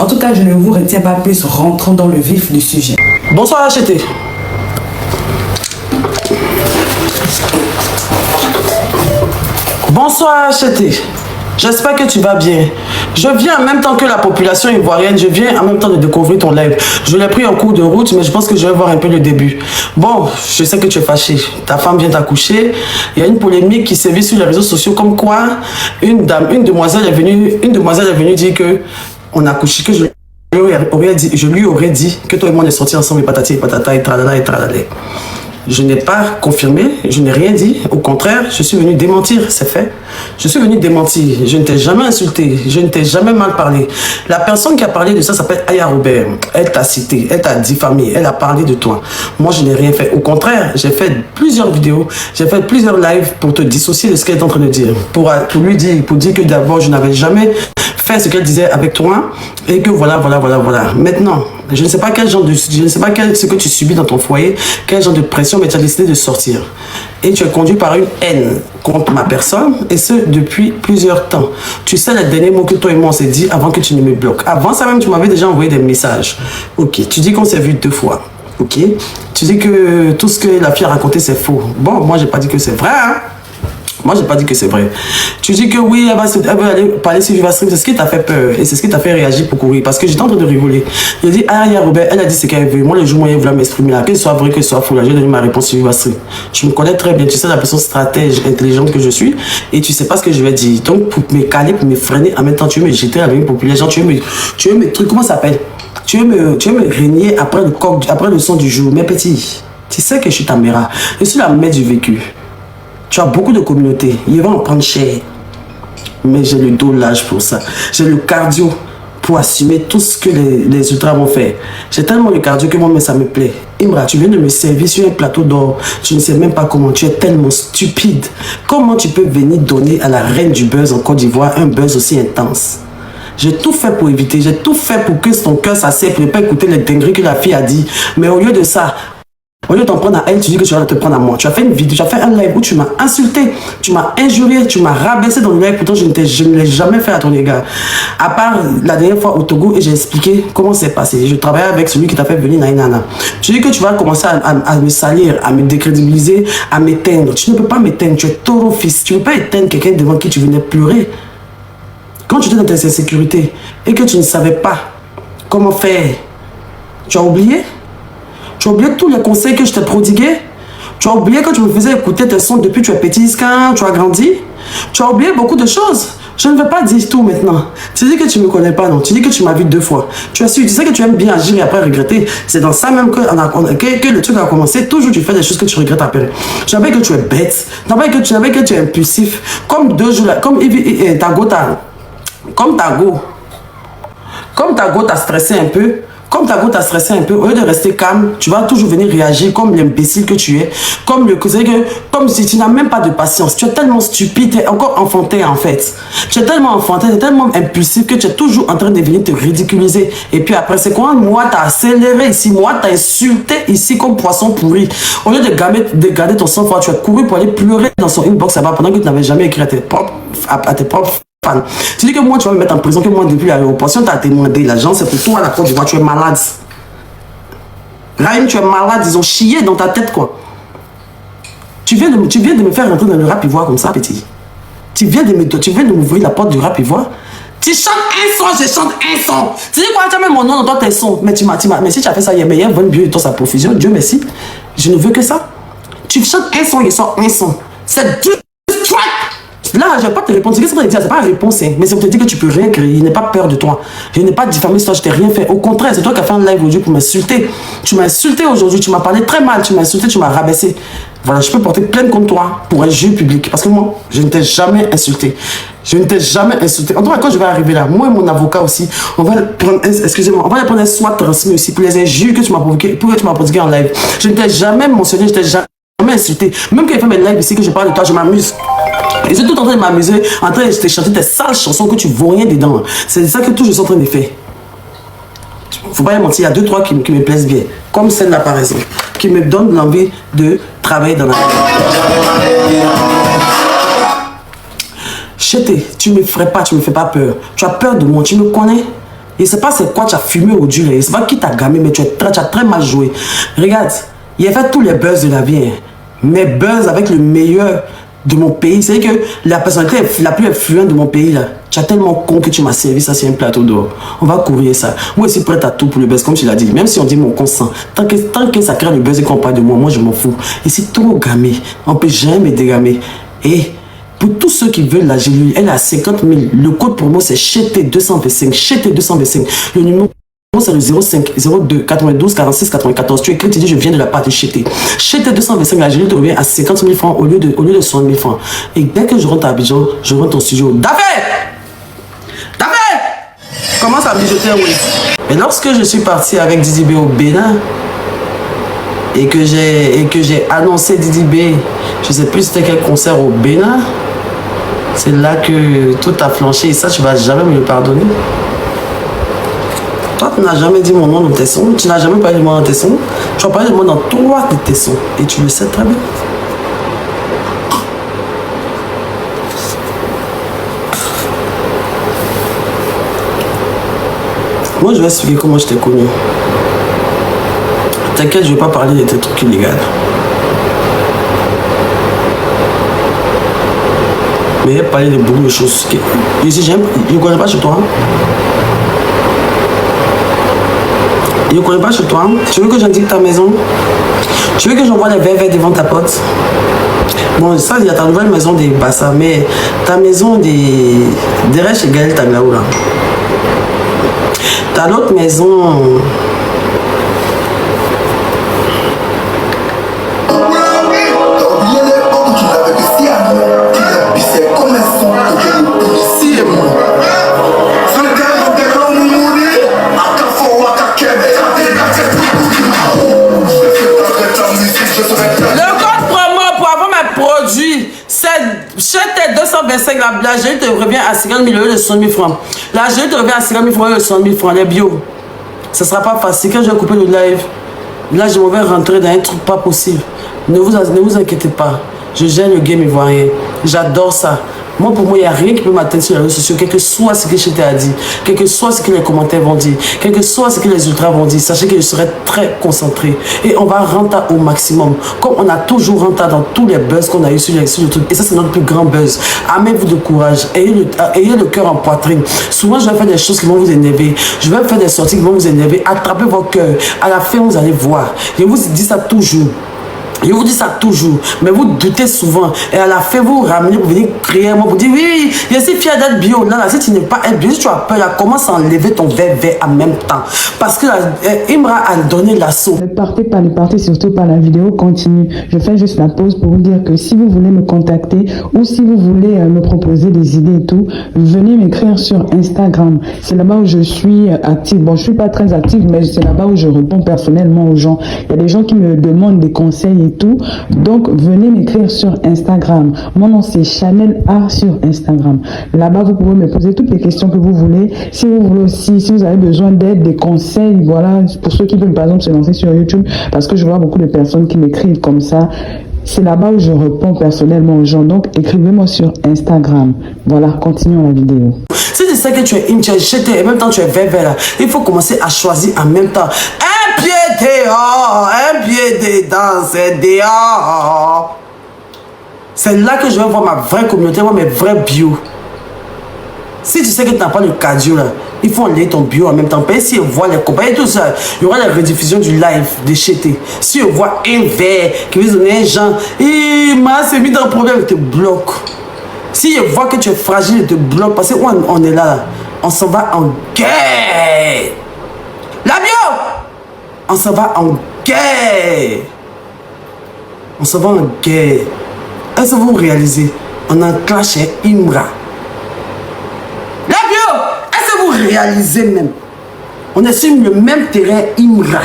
tout cas, je ne vous retiens pas plus, rentrons dans le vif du sujet. Bonsoir Acheté. Bonsoir Acheté. J'espère que tu vas bien. Je viens en même temps que la population ivoirienne, je viens en même temps de découvrir ton live. Je l'ai pris en cours de route, mais je pense que je vais voir un peu le début. Bon, je sais que tu es fâché. Ta femme vient d'accoucher. Il y a une polémique qui sévit sur les réseaux sociaux comme quoi une demoiselle est venue dire que on a accouché, que je lui aurais dit que toi et moi on est sortis ensemble et patati et patata et tralala et tralala. Je n'ai pas confirmé, je n'ai rien dit. Au contraire, je suis venu démentir, c'est fait. Je suis venu démentir. Je ne t'ai jamais insulté, je ne t'ai jamais mal parlé. La personne qui a parlé de ça s'appelle Aya Robert. Elle t'a cité, elle t'a diffamé, elle a parlé de toi. Moi, je n'ai rien fait. Au contraire, j'ai fait plusieurs vidéos, j'ai fait plusieurs lives pour te dissocier de ce qu'elle est en train de dire. Pour dire que d'abord, je n'avais jamais fait ce qu'elle disait avec toi et que voilà. Maintenant, je ne sais pas ce que tu subis dans ton foyer, quel genre de pression, mais tu as décidé de sortir. Et tu es conduit par une haine contre ma personne, et ce, depuis plusieurs temps. Tu sais les derniers mots que toi et moi on s'est dit avant que tu ne me bloques. Avant ça même, tu m'avais déjà envoyé des messages. Ok, tu dis qu'on s'est vu 2 fois. Ok, tu dis que tout ce que la fille a raconté, c'est faux. Bon, moi, j'ai pas dit que c'est vrai, hein. Moi, j'ai pas dit que c'est vrai. Tu dis que oui, elle va aller parler sur Vivastream. C'est ce qui t'a fait peur et c'est ce qui t'a fait réagir pour courir. Parce que j'étais en train de rigoler. J'ai dit, ah, Aya Robert, elle a dit ce qu'elle veut. Moi, le jour où elle voulait m'exprimer là, que ce soit vrai, que ce soit faux, là, j'ai donné ma réponse sur Vivastream. Tu me connais très bien. Tu sais la personne stratège, intelligente que je suis. Et tu sais pas ce que je vais dire. Donc, pour me caler, pour me freiner, en même temps, tu veux me jeter avec une populaire. Genre, tu veux me truc, comment ça s'appelle? Tu veux me régner après le son du jour. Mais petit, tu sais que je suis ta mère. Je suis la mère du vécu. Tu as beaucoup de communautés, ils vont en prendre cher. Mais j'ai le dos large pour ça. J'ai le cardio pour assumer tout ce que les ultras vont faire. J'ai tellement le cardio que moi-même ça me plaît. Imra, tu viens de me servir sur un plateau d'or. Tu ne sais même pas comment. Tu es tellement stupide. Comment tu peux venir donner à la reine du buzz en Côte d'Ivoire un buzz aussi intense? J'ai tout fait pour éviter. J'ai tout fait pour que ton cœur s'assève pour ne pas écouter les dingueries que la fille a dit. Mais au lieu de ça, au lieu de t'en prendre à elle, tu dis que tu vas te prendre à moi. Tu as fait une vidéo, tu as fait un live où tu m'as insulté, tu m'as injurié, tu m'as rabaissé dans le live. Pourtant, je ne l'ai jamais fait à ton égard. À part la dernière fois au Togo, et j'ai expliqué comment c'est passé. Je travaillais avec celui qui t'a fait venir Nainana. Tu dis que tu vas commencer à me salir, à me décrédibiliser, à m'éteindre. Tu ne peux pas m'éteindre, tu es taureau fils. Tu ne peux pas éteindre quelqu'un devant qui tu venais pleurer. Quand tu étais dans tes insécurités et que tu ne savais pas comment faire, tu as oublié? Tu as oublié tous les conseils que je t'ai prodigués. Tu as oublié que tu me faisais écouter tes sons depuis que tu es petit, quand tu as grandi. Tu as oublié beaucoup de choses. Je ne vais pas dire tout maintenant. Tu dis que tu ne me connais pas, non. Tu dis que tu m'as vu 2 fois. Tu sais que tu aimes bien agir et après regretter. C'est dans ça même que le truc a commencé. Toujours tu fais des choses que tu regrettes après. Je savais que tu es bête. Je savais que tu es impulsif. Comme 2 jours là. Comme Tago t'a stressé un peu. Comme ta goutte a stressé un peu, au lieu de rester calme, tu vas toujours venir réagir comme l'imbécile que tu es. Comme si tu n'as même pas de patience. Tu es tellement stupide, tu es encore enfantin en fait. Tu es tellement enfantin, tu es tellement impulsif que tu es toujours en train de venir te ridiculiser. Et puis après, c'est quoi? Moi, t'as accéléré ici. Moi, t'as insulté ici comme poisson pourri. Au lieu de garder ton sang-froid, tu as couru pour aller pleurer dans son inbox là-bas pendant que tu n'avais jamais écrit à tes propres fans. Tu dis que moi, tu vas me mettre en prison, que moi, depuis l'aéroport, si on t'a demandé l'argent, c'est pour toi, la Côte d'Ivoire, tu es malade. Raïm, tu es malade, ils ont chié dans ta tête, quoi. Tu viens de me faire rentrer dans le rap ivoire comme ça, petit. Tu viens de m'ouvrir la porte du rap ivoire. Tu chantes un son, je chante un son. Tu dis quoi, tu as même mon nom dans tes sons. Mais si tu as fait ça, il y a un bon Dieu et toi, sa profusion, Dieu merci. Je ne veux que ça. Tu chantes un son, je sors un son. C'est du strike. Là, je ne vais pas te répondre. C'est pas une réponse, hein. Mais c'est pour te dire que tu peux rien créer. Il n'est pas peur de toi. Je n'ai pas diffamé toi, je t'ai rien fait. Au contraire, c'est toi qui as fait un live aujourd'hui pour m'insulter. Tu m'as insulté aujourd'hui, tu m'as parlé très mal, tu m'as insulté, tu m'as rabaissé. Voilà, je peux porter plainte contre toi pour un jeu public. Parce que moi, je ne t'ai jamais insulté. Je ne t'ai jamais insulté. En tout cas, quand je vais arriver là, moi et mon avocat aussi, on va prendre, excusez-moi, on va prendre un soin transmis aussi pour les injures que tu m'as provoqué, pour que tu m'as prodigué en live. Je ne t'ai jamais mentionné, je ne t'ai jamais insulté. Même quand il fait mes lives ici, que je parle de toi, je m'amuse. Et je suis tout en train de m'amuser, en train de te chanter tes sales chansons que tu ne vois rien dedans. C'est ça que tout je suis en train de faire. Faut pas y mentir, il y a 2-3 qui me plaisent bien. Comme celle-là par exemple, qui me donne l'envie de travailler dans la vie. Chété, tu me ferais pas, tu me fais pas peur. Tu as peur de moi, tu me connais. Je ne sais pas c'est quoi tu as fumé aujourd'hui. Je ne sais pas qui t'a gamé, mais tu as très mal joué. Regarde, il a fait tous les buzz de la vie. Hein. Mais buzz avec le meilleur de mon pays. C'est-à-dire que la personnalité la plus influente de mon pays, là, tu as tellement con que tu m'as servi ça sur un plateau d'or. On va couvrir ça. Moi aussi prête à tout pour le buzz, comme tu l'as dit. Même si on dit mon consent. Tant que ça crée le buzz et qu'on parle de moi, moi je m'en fous. Et c'est trop gamé. On ne peut jamais dégamer. Et pour tous ceux qui veulent la gélule, elle est à 50 000. Le code promo c'est CHT225. CHT225. Le numéro c'est le 05 02 92 46 94. Tu écris, tu dis je viens de la part de CHT. CHT225, la gélule te revient à 50 000 francs au lieu de 60 000 francs. Et dès que je rentre à Abidjan, je rentre au studio. David! Commence à mijoter, oui. Et lorsque je suis parti avec Didi B au Bénin, et que j'ai annoncé Didi B, je sais plus c'était quel concert au Bénin, c'est là que tout a flanché. Et ça, tu vas jamais me le pardonner. Toi, tu n'as jamais dit mon nom dans tes sons. Tu n'as jamais parlé de moi dans tes sons. Tu as parlé de moi dans 3 de tes sons. Et tu le sais très bien. Moi, je vais expliquer comment je t'ai connu. T'inquiète, je ne vais pas parler de tes trucs illégaux. Mais il a parlé de beaucoup de choses. Ici, je ne connais pas chez toi. Je ne connais pas chez toi. Tu veux que j'indique ta maison? Tu veux que j'envoie les verres devant ta porte? Bon, ça, il y a ta nouvelle maison des Bassa, mais ta maison derrière chez Gaël Tanglaou, là. T'as l'autre maison. La gélule te revient à 50 000 euros de 60 000 francs. La gélule te revient à 50 000 francs de 60 000 francs. Les bio. Ce ne sera pas facile. Quand je vais couper le live, là, je m'en vais rentrer dans un truc pas possible. Ne vous inquiétez pas. Je gère le game ivoirien. J'adore ça. Moi, pour moi, il n'y a rien qui peut m'atteindre sur les réseaux sociaux, quel que soit ce que je t'ai dit, quel que soit ce que les commentaires vont dire, quel que soit ce que les ultras vont dire. Sachez que je serai très concentré. Et on va rentrer au maximum. Comme on a toujours rentré dans tous les buzz qu'on a eu sur le truc. Et ça, c'est notre plus grand buzz. Armez-vous de courage. Ayez le cœur en poitrine. Souvent, je vais faire des choses qui vont vous énerver. Je vais faire des sorties qui vont vous énerver. Attrapez vos cœurs. À la fin, vous allez voir. Je vous dis ça toujours. Je vous dis ça toujours, mais vous doutez souvent. Et à la fin, vous ramenez pour venir crier moi, pour dire oui, je suis fier d'être bio. Non, là, si tu n'es pas être bio, si tu as peur, là, commence à enlever ton verre en même temps. Parce que Imra a donné l'assaut. Ne partez surtout pas, la vidéo continue. Je fais juste la pause pour vous dire que si vous voulez me contacter ou si vous voulez me proposer des idées et tout, venez m'écrire sur Instagram. C'est là-bas où je suis active. Bon, je suis pas très active, mais c'est là-bas où je réponds personnellement aux gens. Il y a des gens qui me demandent des conseils et tout. Donc, venez m'écrire sur Instagram. Mon nom, c'est Chanel A sur Instagram. Là-bas, vous pouvez me poser toutes les questions que vous voulez. Si vous voulez aussi, si vous avez besoin d'aide, des conseils, voilà, pour ceux qui veulent, par exemple, se lancer sur YouTube, parce que je vois beaucoup de personnes qui m'écrivent comme ça. C'est là-bas où je réponds personnellement aux gens. Donc, écrivez-moi sur Instagram. Voilà, continuons la vidéo. Si tu sais que tu es jeté et en même temps tu es vert là, il faut commencer à choisir en même temps. Un pied dehors, un pied dedans, c'est dehors. C'est là que je vais voir ma vraie communauté, voir mes vrais bio. Si tu sais que tu n'as pas de cardio là, il faut enlever ton bio en même temps. Si on voit les copains et tout ça, il y aura la rediffusion du live de CHT. Si on voit un verre qui veut donner un genre, il m'a mis dans le problème, il te bloque. Si je vois que tu es fragile, il te bloque. Parce qu'on est là, on s'en va en guerre. La bio, on s'en va en guerre. On s'en va en guerre. Est-ce que vous réalisez? On a un clash chez Imra. La bio, est-ce que vous réalisez même? On est sur le même terrain Imra.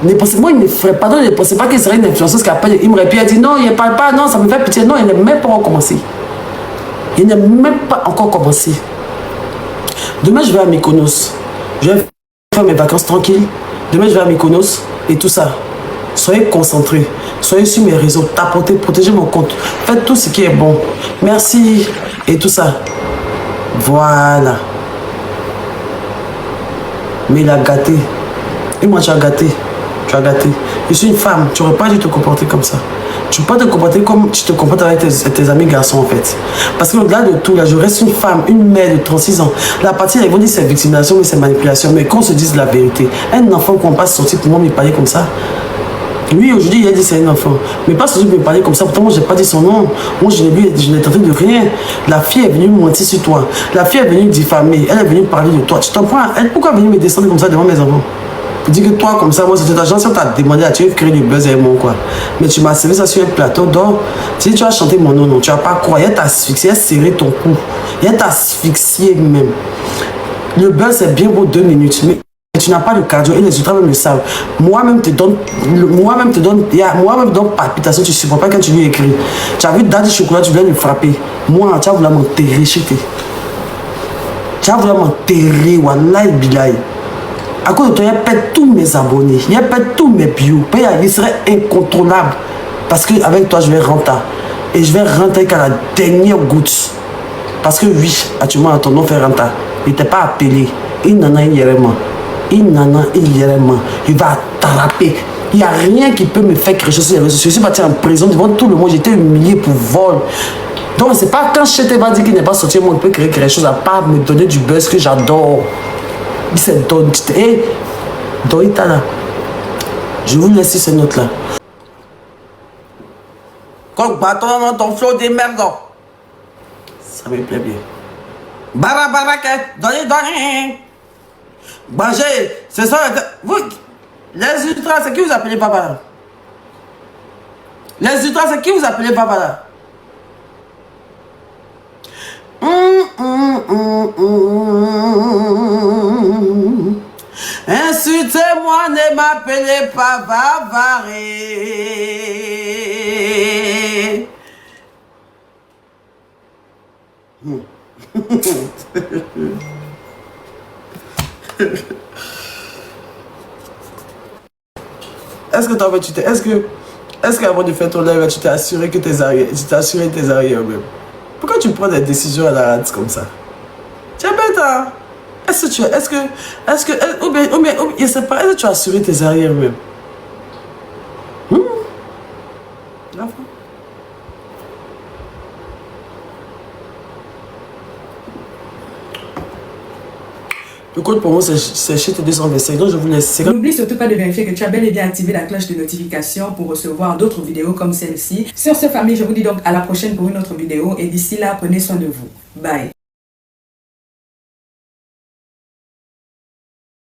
Moi, il ne ferait pas, ne pensez pas qu'il serait une influenceuse qui appelle Imra. Et puis elle dit non, il ne parle pas, non, ça me fait pitié. Non, il n'est même pas encore commencé. Il n'est même pas encore commencé. Demain, je vais à Mykonos. Je vais faire mes vacances tranquilles. Demain, je vais à Mykonos et tout ça. Soyez concentrés. Soyez sur mes réseaux. Tapotez, protégez mon compte. Faites tout ce qui est bon. Merci et tout ça. Voilà. Mais il a gâté. Et moi, tu as gâté. Tu as gâté. Je suis une femme. Tu n'aurais pas dû te comporter comme ça. Tu ne peux pas te comporter comme tu te comportes avec tes amis garçons, en fait. Parce qu'au-delà de tout, là, je reste une femme, une mère de 36 ans. La partie, là, ils vont dire c'est victimisation, mais c'est manipulation. Mais qu'on se dise la vérité. Un enfant qu'on passe sortir pour moi me parler comme ça. Lui, aujourd'hui, il a dit c'est un enfant. Mais pas sortir pour me parler comme ça. Pourtant, moi, je n'ai pas dit son nom. Moi, je n'ai tenté de rien. La fille est venue mentir sur toi. La fille est venue diffamer. Elle est venue parler de toi. Tu t'en prends. Elle, pourquoi venir me descendre comme ça devant mes enfants? Pour dire que toi, comme ça, moi, c'est ta agence, on t'a demandé à tuer, créer du buzz avec moi, quoi. Mais tu m'as servi ça sur un plateau, donc, si tu as chanté mon nom, non, tu vas pas croire. Il t'a asphyxié, il a serré ton cou. Il t'a asphyxié même. Le buzz, c'est bien beau 2 minutes, mais tu n'as pas de cardio et les ultras même le savent. Moi-même te donne palpitation, tu ne supportes pas quand tu lui écris. Tu as vu Daddy Chocolat, tu voulais me frapper. Moi, tu as voulu m'enterrer chez toi. Tu as voulu m'enterrer, wallahi bilahi. À cause de toi, il perdu tous mes abonnés, il perdu tous mes bios. Il serait incontrôlable. Parce qu'avec toi, je vais rentrer. Et je vais rentrer qu'à la dernière goutte. Parce que oui, actuellement, ton nom fait rentrer. Il n'était pas appelé. Il n'en a rien. Il va attraper. Il n'y a rien qui peut me faire quelque chose. Je suis parti en prison devant tout le monde. J'étais humilié pour vol. Donc, c'est pas quand je va dire qu'il n'est pas sorti, moi, il peut créer quelque chose à part me donner du buzz que j'adore. C'est Don. Hé, Doïta là. Je vous laisse ces notes-là. Quand bâton dans ton flot des merdes. Ça me plaît bien. Barabaraka, donnez. Bangez, c'est ça. Vous, les ultras, c'est qui vous appelez papa là? Les ultras, c'est qui vous appelez papa là? Insultez-moi, ne m'appelez pas Bavaré. Est-ce que toi, est-ce qu'avant de faire ton live, tu t'es assuré que tes arrières, même? Pourquoi tu prends des décisions à la rate comme ça? Tu es bête, hein? Est-ce que je sais pas, est-ce que tu as assuré tes arrières même? Le code pour moi, c'est CHT225, donc je vous laisse. N'oublie surtout pas de vérifier que tu as bel et bien activé la cloche de notification pour recevoir d'autres vidéos comme celle-ci. Sur ce, famille, je vous dis donc à la prochaine pour une autre vidéo et d'ici là, prenez soin de vous. Bye.